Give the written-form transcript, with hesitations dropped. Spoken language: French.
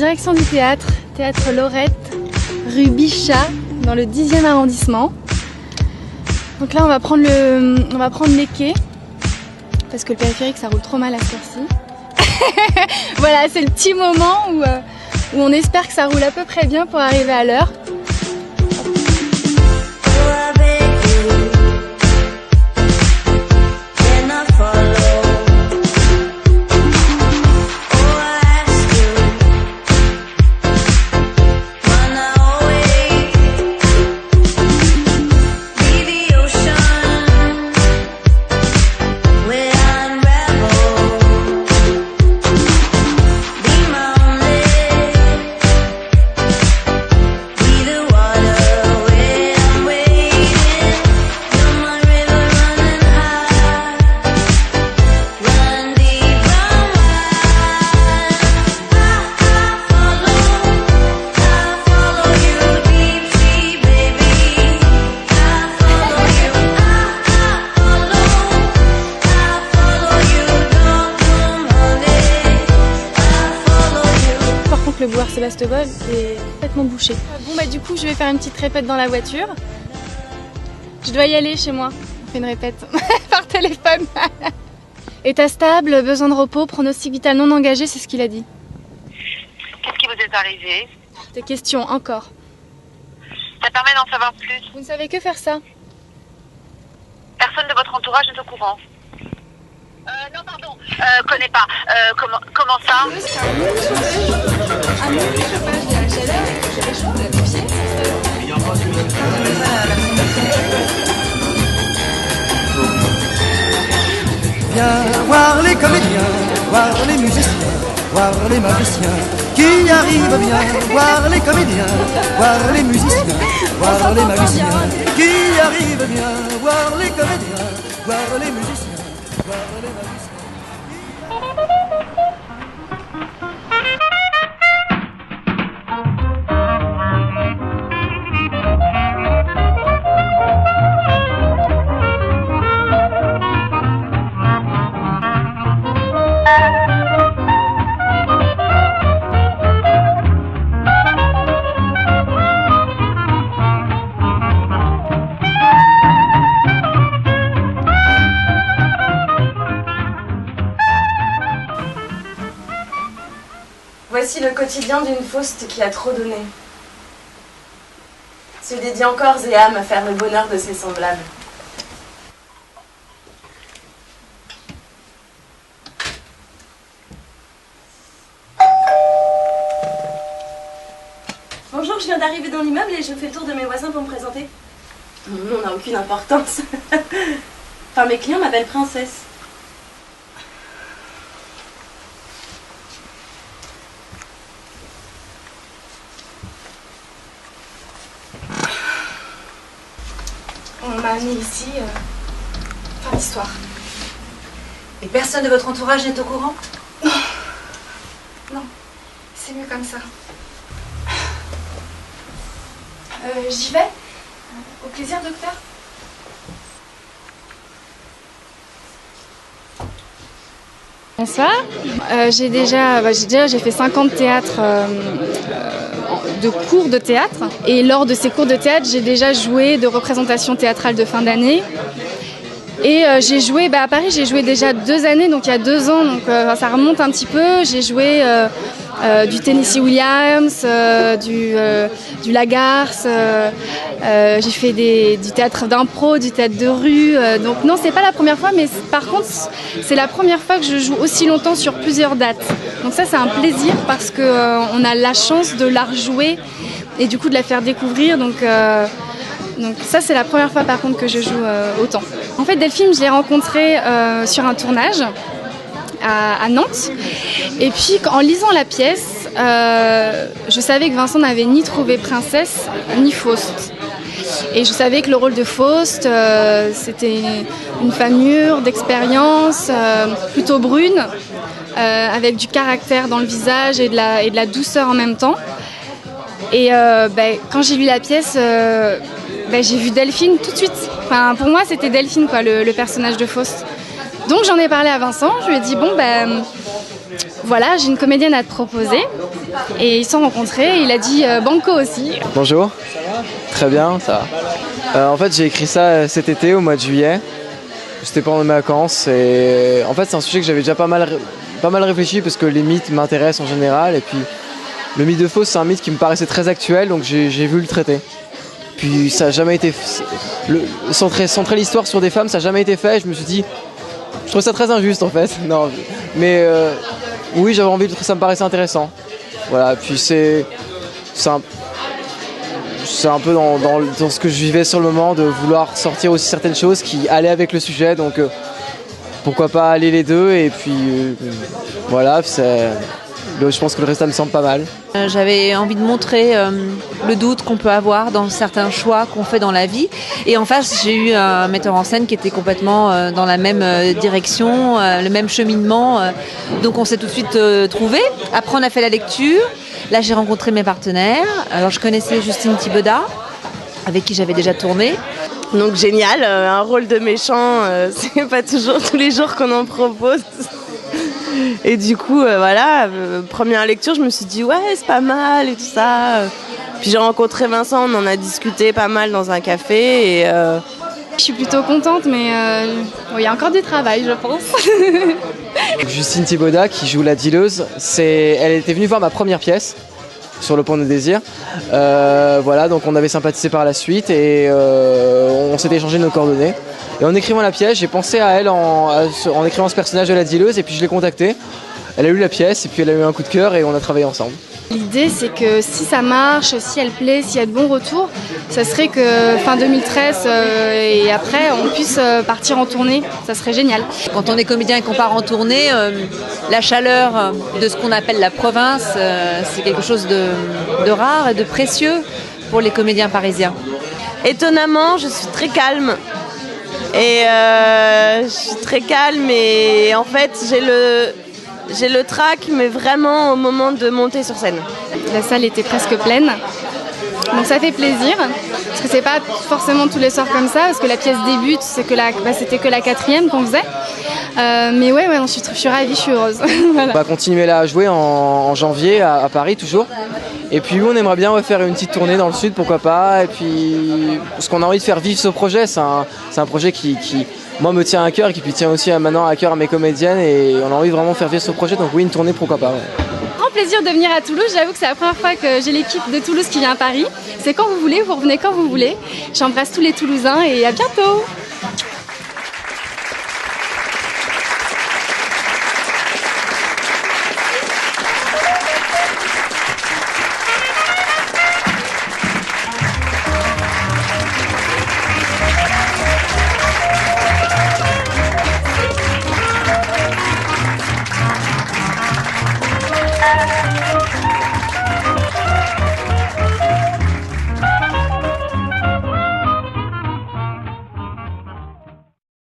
direction du théâtre, théâtre Lorette, rue Bichat, dans le 10e arrondissement. Donc là on va prendre les quais, parce que le périphérique ça roule trop mal à cette heure-ci. Voilà, c'est le petit moment où on espère que ça roule à peu près bien pour arriver à l'heure. Le boulevard Sébastopol est complètement bouché. Bon bah du coup je vais faire une petite répète dans la voiture. Je dois y aller chez moi. On fait une répète par téléphone. État stable, besoin de repos, pronostic vital non engagé, c'est ce qu'il a dit. Qu'est-ce qui vous est arrivé? Des questions encore. Ça permet d'en savoir plus. Vous ne savez que faire ça. Personne de votre entourage n'est au courant. Non pardon, connais pas. Comment ça? Viens voir les comédiens, voir les musiciens, voir les magiciens qui arrivent bien. Voir les comédiens, voir les musiciens, voir les magiciens qui arrivent bien. Voir les comédiens, voir les musiciens, voir les magiciens. Voici le quotidien d'une Faust qui a trop donné. Se dédie en corps et âme à faire le bonheur de ses semblables. Bonjour, je viens d'arriver dans l'immeuble et je fais le tour de mes voisins pour me présenter. Mon nom n'a aucune importance. Enfin, mes clients m'appellent Princesse. On m'a amenée ici, par l'histoire. Et personne de votre entourage n'est au courant? Non, c'est mieux comme ça. J'y vais. Au plaisir, docteur. Bonsoir. J'ai fait 50 théâtres de cours de théâtre. Et lors de ces cours de théâtre, j'ai déjà joué de représentations théâtrales de fin d'année. Et j'ai joué, à Paris, j'ai joué déjà 2 années, donc il y a 2 ans, donc ça remonte un petit peu. J'ai joué du Tennessee Williams, du Lagarce, j'ai fait du théâtre d'impro, du théâtre de rue. Donc non, c'est pas la première fois, mais par contre, c'est la première fois que je joue aussi longtemps sur plusieurs dates. Donc ça, c'est un plaisir parce qu'on a la chance de la rejouer et du coup de la faire découvrir. Donc ça, c'est la première fois par contre que je joue autant. En fait, Delphine, je l'ai rencontrée sur un tournage à Nantes. Et puis, en lisant la pièce, je savais que Vincent n'avait ni trouvé Princesse, ni Faust. Et je savais que le rôle de Faust, c'était une femme mûre, d'expérience, plutôt brune, avec du caractère dans le visage et de la douceur en même temps. Et quand j'ai lu la pièce, j'ai vu Delphine tout de suite. Enfin, pour moi, c'était Delphine, quoi, le personnage de Faust. Donc j'en ai parlé à Vincent, je lui ai dit Voilà, j'ai une comédienne à te proposer. Et ils se sont rencontrés, il a dit Banco aussi. Bonjour. Très bien, ça va. En fait, j'ai écrit ça cet été, au mois de juillet. C'était pendant mes vacances. Et en fait, c'est un sujet que j'avais déjà pas mal réfléchi parce que les mythes m'intéressent en général. Et puis, le mythe de Faust, c'est un mythe qui me paraissait très actuel, donc j'ai voulu le traiter. Puis, ça n'a jamais été. Centrer l'histoire sur des femmes, ça n'a jamais été fait. Je me suis dit. Je trouve ça très injuste en fait. Non, mais oui, j'avais envie de. Ça me paraissait intéressant. Voilà, puis c'est un peu dans ce que je vivais sur le moment, de vouloir sortir aussi certaines choses qui allaient avec le sujet, donc pourquoi pas aller les deux, et puis voilà, je pense que le résultat me semble pas mal. J'avais envie de montrer le doute qu'on peut avoir dans certains choix qu'on fait dans la vie, et en face j'ai eu un metteur en scène qui était complètement dans la même direction, le même cheminement, donc on s'est tout de suite trouvés. Après on a fait la lecture. Là, j'ai rencontré mes partenaires. Alors, je connaissais Justine Thibaudat, avec qui j'avais déjà tourné. Donc, génial. Un rôle de méchant, c'est pas toujours tous les jours qu'on en propose. Et du coup, voilà, première lecture, je me suis dit, ouais, c'est pas mal et tout ça. Puis, j'ai rencontré Vincent, on en a discuté pas mal dans un café. Et, je suis plutôt contente, mais il y a encore du travail, je pense. Justine Thibaudat, qui joue la dealeuse, elle était venue voir ma première pièce, Sur le pont de désir. Voilà, donc on avait sympathisé par la suite et on s'était échangé nos coordonnées. Et en écrivant la pièce, j'ai pensé à elle en écrivant ce personnage de la dealeuse, et puis je l'ai contactée. Elle a lu la pièce et puis elle a eu un coup de cœur et on a travaillé ensemble. L'idée, c'est que si ça marche, si elle plaît, s'il y a de bons retours, ça serait que fin 2013 et après, on puisse partir en tournée. Ça serait génial. Quand on est comédien et qu'on part en tournée, la chaleur de ce qu'on appelle la province, c'est quelque chose de rare et de précieux pour les comédiens parisiens. étonnamment, je suis très calme. Et je suis très calme et en fait, j'ai le trac, mais vraiment au moment de monter sur scène. La salle était presque pleine, donc ça fait plaisir, parce que c'est pas forcément tous les soirs comme ça, parce que la pièce débute, c'était que la 4e qu'on faisait. Mais ouais, je suis ravie, je suis heureuse. Voilà. On va continuer là à jouer en janvier à Paris toujours. Et puis on aimerait bien faire une petite tournée dans le sud, pourquoi pas. Et puis parce qu'on a envie de faire vivre ce projet, c'est un projet qui moi me tient à cœur et qui tient aussi maintenant à cœur à mes comédiennes, et on a envie de vraiment faire vivre ce projet, donc oui, une tournée pourquoi pas. Ouais. Grand plaisir de venir à Toulouse, j'avoue que c'est la première fois que j'ai l'équipe de Toulouse qui vient à Paris. C'est quand vous voulez, vous revenez quand vous voulez. J'embrasse tous les Toulousains et à bientôt.